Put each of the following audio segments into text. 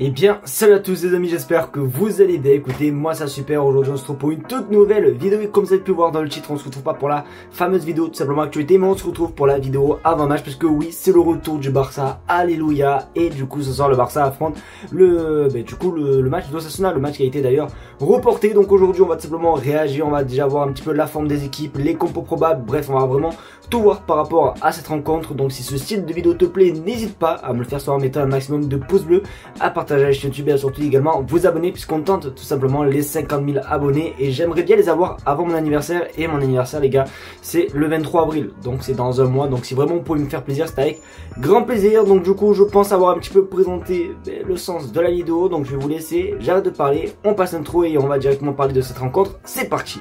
Eh bien, salut à tous les amis, j'espère que vous allez bien. Écoutez, moi ça super, aujourd'hui on se retrouve pour une toute nouvelle vidéo. Et comme vous avez pu voir dans le titre, on se retrouve pas pour la fameuse vidéo tout simplement actualité, mais on se retrouve pour la vidéo avant match, parce que oui, c'est le retour du Barça, alléluia. Et du coup ce soir le Barça affronte le match d'Osasuna, le match qui a été d'ailleurs reporté. Donc aujourd'hui on va tout simplement réagir, on va déjà voir un petit peu la forme des équipes, les compos probables, bref on va vraiment tout voir par rapport à cette rencontre. Donc si ce style de vidéo te plaît, n'hésite pas à me le faire savoir en mettant un maximum de pouces bleus, à partager la chaîne YouTube et à surtout également vous abonner, puisqu'on tente tout simplement les 50 000 abonnés et j'aimerais bien les avoir avant mon anniversaire. Et mon anniversaire les gars, c'est le 23 avril, donc c'est dans un mois. Donc si vraiment vous pouvez me faire plaisir, c'est avec grand plaisir. Donc du coup je pense avoir un petit peu présenté le sens de la vidéo, donc je vais vous laisser, j'arrête de parler, on passe l'intro et on va directement parler de cette rencontre. C'est parti.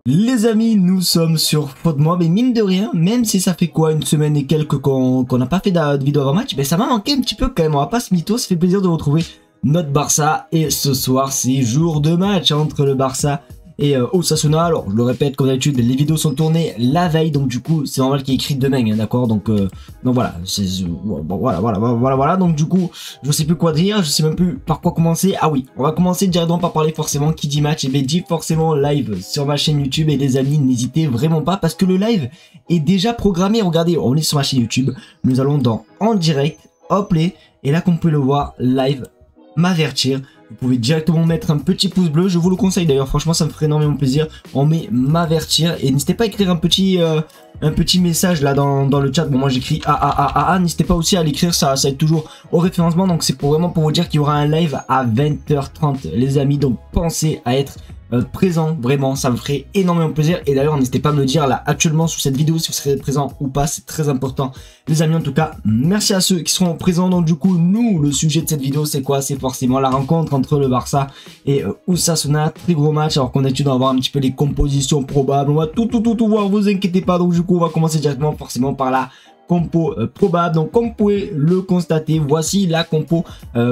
Les amis, nous sommes sur faute de moi, mais mine de rien, même si ça fait quoi, une semaine et quelques qu'on n'a pas fait de vidéo avant match, ben ça m'a manqué un petit peu quand même, on va pas se mytho, ça fait plaisir de retrouver notre Barça. Et ce soir, c'est jour de match entre le Barça et Osasuna. Alors je le répète, comme d'habitude, les vidéos sont tournées la veille, donc du coup c'est normal qu'il y ait écrit demain, hein, d'accord, donc voilà, voilà, donc du coup je sais plus quoi dire, je sais même plus par quoi commencer. Ah oui, on va commencer directement par parler forcément, qui dit match, et bien dit forcément live sur ma chaîne YouTube. Et les amis, n'hésitez vraiment pas, parce que le live est déjà programmé. Regardez, on est sur ma chaîne YouTube, nous allons dans en direct, hop les, et là comme vous pouvez le voir, live, m'avertir. Vous pouvez directement mettre un petit pouce bleu, je vous le conseille d'ailleurs, franchement ça me ferait énormément plaisir. On met m'avertir et n'hésitez pas à écrire un petit message là dans le chat. Bon, moi j'écris AAAA, n'hésitez pas aussi à l'écrire, ça aide toujours au référencement. Donc c'est vraiment pour vous dire qu'il y aura un live à 20h30 les amis, donc pensez à être présent, vraiment ça me ferait énormément plaisir. Et d'ailleurs n'hésitez pas à me le dire là actuellement sous cette vidéo si vous serez présent ou pas, c'est très important les amis. En tout cas merci à ceux qui seront présents. Donc du coup nous, le sujet de cette vidéo c'est quoi? C'est forcément la rencontre entre le Barça et Osasuna, très gros match. Alors qu'on a étudié, on va voir un petit peu les compositions probables, on va tout voir, vous inquiétez pas. Donc du coup on va commencer directement forcément par la compo probable. Donc comme vous pouvez le constater, voici la compo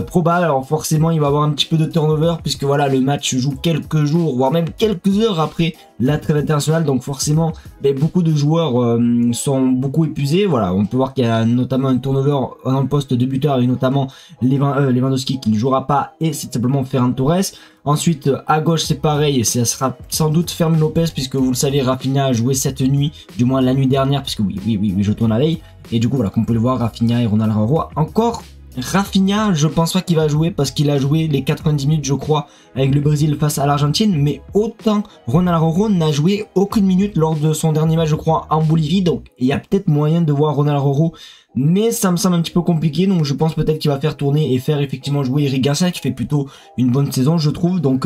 probable. Alors forcément il va y avoir un petit peu de turnover, puisque voilà, le match se joue quelques jours voire même quelques heures après la trêve internationale. Donc forcément beaucoup de joueurs sont beaucoup épuisés. Voilà, on peut voir qu'il y a notamment un turnover dans le poste de buteur, et notamment Lewandowski qui ne jouera pas, et c'est simplement Ferran Torres. Ensuite à gauche c'est pareil, et ça sera sans doute Fermin Lopez, puisque vous le savez, Rafinha a joué cette nuit, du moins la nuit dernière, puisque oui je tourne la veille. Et du coup voilà, comme vous pouvez le voir, Rafinha et Ronald Araujo. Encore Rafinha, je pense pas qu'il va jouer, parce qu'il a joué les 90 minutes je crois avec le Brésil face à l'Argentine, mais autant Ronald Araujo n'a joué aucune minute lors de son dernier match je crois en Bolivie. Donc il y a peut-être moyen de voir Ronald Araujo, mais ça me semble un petit peu compliqué. Donc je pense peut-être qu'il va faire tourner et faire effectivement jouer Eric Garcia, qui fait plutôt une bonne saison je trouve. Donc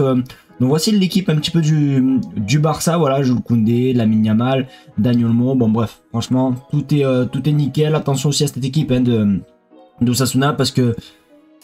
voici l'équipe un petit peu du Barça. Voilà, Jules Koundé, Lamine Yamal, Daniel Olmo. Bon bref, franchement tout est nickel. Attention aussi à cette équipe d'Osasuna, parce que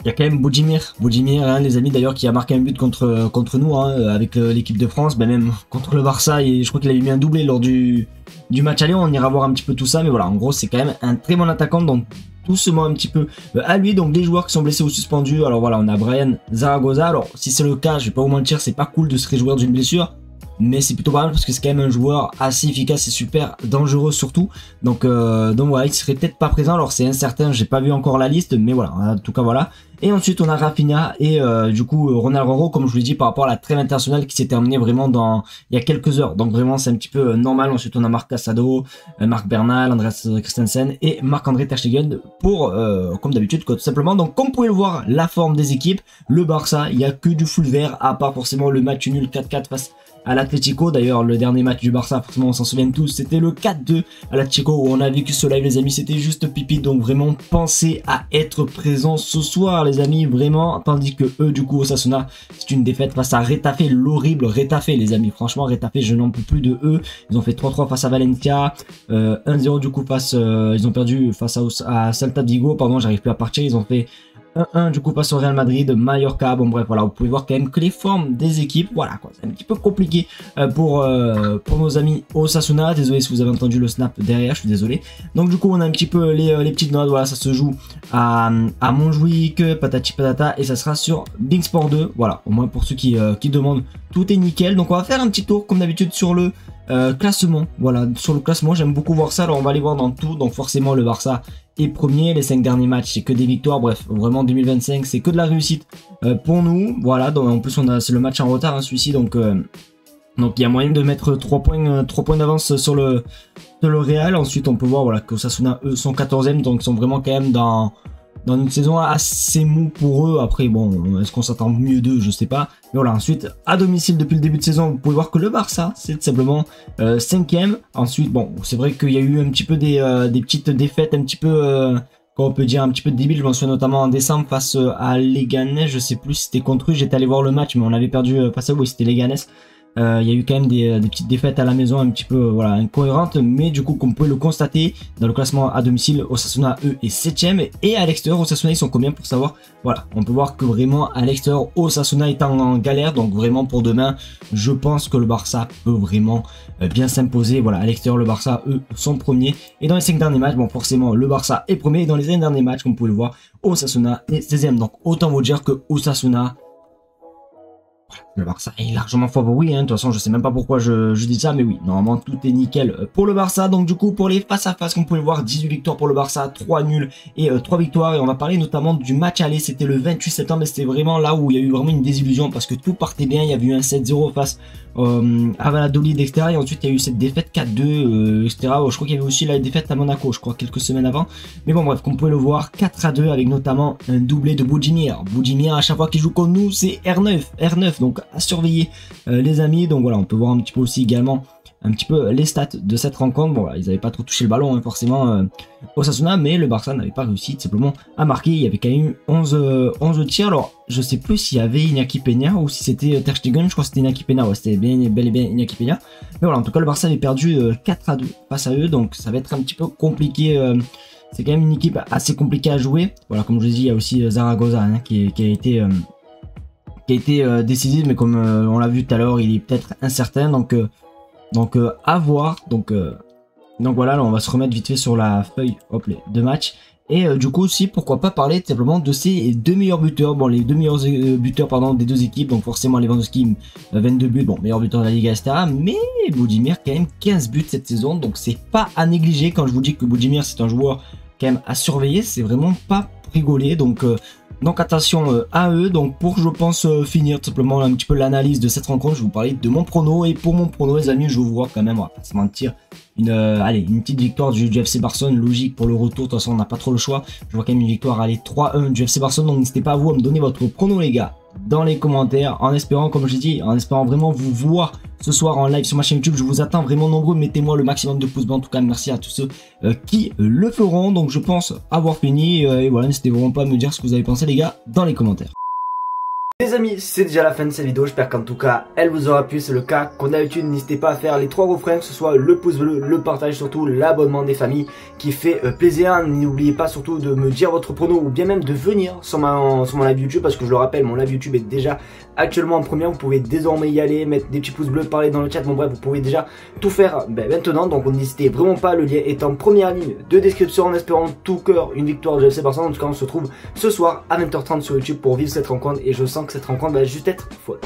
il y a quand même Budimir hein, les amis, d'ailleurs, qui a marqué un but contre nous hein, avec l'équipe de France, même contre le Barça, et je crois qu'il avait mis un doublé lors du match aller. On ira voir un petit peu tout ça, mais voilà, en gros c'est quand même un très bon attaquant, donc doucement un petit peu à lui. Donc les joueurs qui sont blessés ou suspendus, alors voilà, on a Brian Zaragoza. Alors si c'est le cas, je vais pas vous mentir, c'est pas cool de se réjouir d'une blessure, mais c'est plutôt pas mal, parce que c'est quand même un joueur assez efficace et super dangereux surtout. Donc voilà, il serait peut-être pas présent, alors c'est incertain, j'ai pas vu encore la liste, mais voilà, en tout cas voilà. Et ensuite on a Rafinha et du coup Ronald Araujo, comme je vous l'ai dit, par rapport à la trêve internationale qui s'est terminée vraiment il y a quelques heures, donc vraiment c'est un petit peu normal. Ensuite on a Marc Casado, Marc Bernal, Andreas Christensen et Marc-André Ter Stegen pour comme d'habitude tout simplement. Donc comme vous pouvez le voir, la forme des équipes, le Barça, il y a que du full vert, à part forcément le match nul 4-4 face à l'Atlético. D'ailleurs le dernier match du Barça, forcément on s'en souvient tous, c'était le 4-2 à l'Atlético, où on a vécu ce live les amis, c'était juste pipi. Donc vraiment pensez à être présent ce soir les amis, vraiment. Tandis que eux du coup Osasuna, c'est une défaite face à Retafe, l'horrible Retafe les amis. Franchement Retafe, je n'en peux plus de eux. Ils ont fait 3-3 face à Valencia, 1-0 du coup face ils ont perdu face à Celta Vigo, pardon, j'arrive plus à partir. Ils ont fait 1-1 du coup face au Real Madrid, Mallorca, bon bref voilà, vous pouvez voir quand même que les formes des équipes, voilà quoi, c'est un petit peu compliqué pour nos amis Osasuna. Désolé si vous avez entendu le snap derrière, je suis désolé. Donc du coup on a un petit peu les petites notes, voilà, ça se joue à Montjuic, patati patata, et ça sera sur Bing Sport 2, voilà, au moins pour ceux qui demandent, tout est nickel. Donc on va faire un petit tour comme d'habitude sur le classement, voilà, sur le classement, j'aime beaucoup voir ça. Alors on va aller voir dans tout, donc forcément le Barça est premier, les 5 derniers matchs c'est que des victoires, bref, vraiment 2025 c'est que de la réussite pour nous, voilà. Donc en plus c'est le match en retard hein, celui-ci, donc il y a moyen de mettre 3 points d'avance sur le Real. Ensuite on peut voir voilà que Osasuna eux sont 14e, donc ils sont vraiment quand même dans une saison assez mou pour eux. Après bon, est-ce qu'on s'attend mieux d'eux, je sais pas. Mais voilà, ensuite à domicile depuis le début de saison, vous pouvez voir que le Barça c'est tout simplement 5e. Ensuite bon, c'est vrai qu'il y a eu un petit peu des petites défaites un petit peu on peut dire un petit peu débile. Je m'en souviens notamment en décembre face à Leganés, je sais plus si c'était contre eux, j'étais allé voir le match mais on avait perdu face à eux, oui c'était Leganés. Il y a eu quand même des petites défaites à la maison un petit peu voilà incohérentes, mais du coup comme vous pouvez le constater dans le classement à domicile, Osasuna eux est 7ème, et à l'extérieur Osasuna ils sont combien pour savoir. Voilà, on peut voir que vraiment à l'extérieur Osasuna est en galère, donc vraiment pour demain je pense que le Barça peut vraiment bien s'imposer. Voilà, à l'extérieur le Barça eux sont premiers, et dans les 5 derniers matchs bon forcément le Barça est premier, et dans les 5 derniers matchs comme vous pouvez le voir Osasuna est 16ème, donc autant vous dire que Osasuna, le Barça est largement favori, hein. De toute façon je sais même pas pourquoi je dis ça, mais oui, normalement tout est nickel pour le Barça. Donc du coup pour les face à face, comme vous pouvez le voir, 18 victoires pour le Barça, 3 nuls et 3 victoires, et on va parler notamment du match aller, c'était le 28 septembre, et c'était vraiment là où il y a eu vraiment une désillusion, parce que tout partait bien, il y avait eu un 7-0 face à Valladolid, etc. Et ensuite il y a eu cette défaite 4-2, etc. Je crois qu'il y avait aussi la défaite à Monaco, je crois quelques semaines avant, mais bon bref, comme vous pouvez le voir, 4-2 avec notamment un doublé de Budimir. Budimir à chaque fois qu'il joue contre nous c'est R9, donc à surveiller les amis. Donc voilà, on peut voir un petit peu aussi également un petit peu les stats de cette rencontre. Bon là, ils n'avaient pas trop touché le ballon hein, forcément Osasuna, mais le Barça n'avait pas réussi tout simplement à marquer. Il y avait quand même eu 11 tirs. Alors je sais plus s'il y avait Iñaki Peña ou si c'était Ter Stegen, je crois que c'était Iñaki Peña, ouais, c'était bel et bien Iñaki Peña. Mais voilà, en tout cas le Barça avait perdu 4-2 face à eux, donc ça va être un petit peu compliqué. C'est quand même une équipe assez compliquée à jouer. Voilà, comme je vous ai dit, il y a aussi Zaragoza hein, qui a été décisif, mais comme on l'a vu tout à l'heure, il est peut-être incertain, donc à voir. Donc voilà, là on va se remettre vite fait sur la feuille, hop, les 2 matchs, et du coup aussi pourquoi pas parler tout simplement de ces 2 meilleurs buteurs, bon les 2 meilleurs buteurs pardon des 2 équipes. Donc forcément Lewandowski 22 buts, bon meilleur buteur de la Liga, etc. Mais Budimir quand même 15 buts cette saison, donc c'est pas à négliger. Quand je vous dis que Budimir c'est un joueur quand même à surveiller, c'est vraiment pas rigoler. Donc attention à eux. Donc pour je pense finir tout simplement un petit peu l'analyse de cette rencontre, je vais vous parler de mon prono. Et pour mon prono les amis, je vous vois quand même, on va pas se mentir, une petite victoire du FC Barcelone, logique pour le retour. De toute façon on n'a pas trop le choix. Je vois quand même une victoire, allez, 3-1 du FC Barcelone. Donc n'hésitez pas à vous à me donner votre prono les gars dans les commentaires, en espérant, comme j'ai dit, en espérant vraiment vous voir ce soir en live sur ma chaîne YouTube. Je vous attends vraiment nombreux, mettez-moi le maximum de pouces bleus. En tout cas merci à tous ceux qui le feront. Donc je pense avoir fini, et voilà, n'hésitez vraiment pas à me dire ce que vous avez pensé les gars dans les commentaires. Les amis, c'est déjà la fin de cette vidéo, j'espère qu'en tout cas elle vous aura plu. C'est le cas, comme d'habitude n'hésitez pas à faire les 3 refrains, que ce soit le pouce bleu, le partage, surtout l'abonnement des familles qui fait plaisir. N'oubliez pas surtout de me dire votre prono, ou bien même de venir sur mon live YouTube, parce que je le rappelle, mon live YouTube est déjà actuellement en première. Vous pouvez désormais y aller, mettre des petits pouces bleus, parler dans le chat, bon bref, vous pouvez déjà tout faire maintenant. Donc n'hésitez vraiment pas, le lien est en première ligne de description, en espérant tout cœur une victoire de FC Barcelone. En tout cas on se retrouve ce soir à 20h30 sur YouTube pour vivre cette rencontre, et je sens que cette rencontre va juste être folle.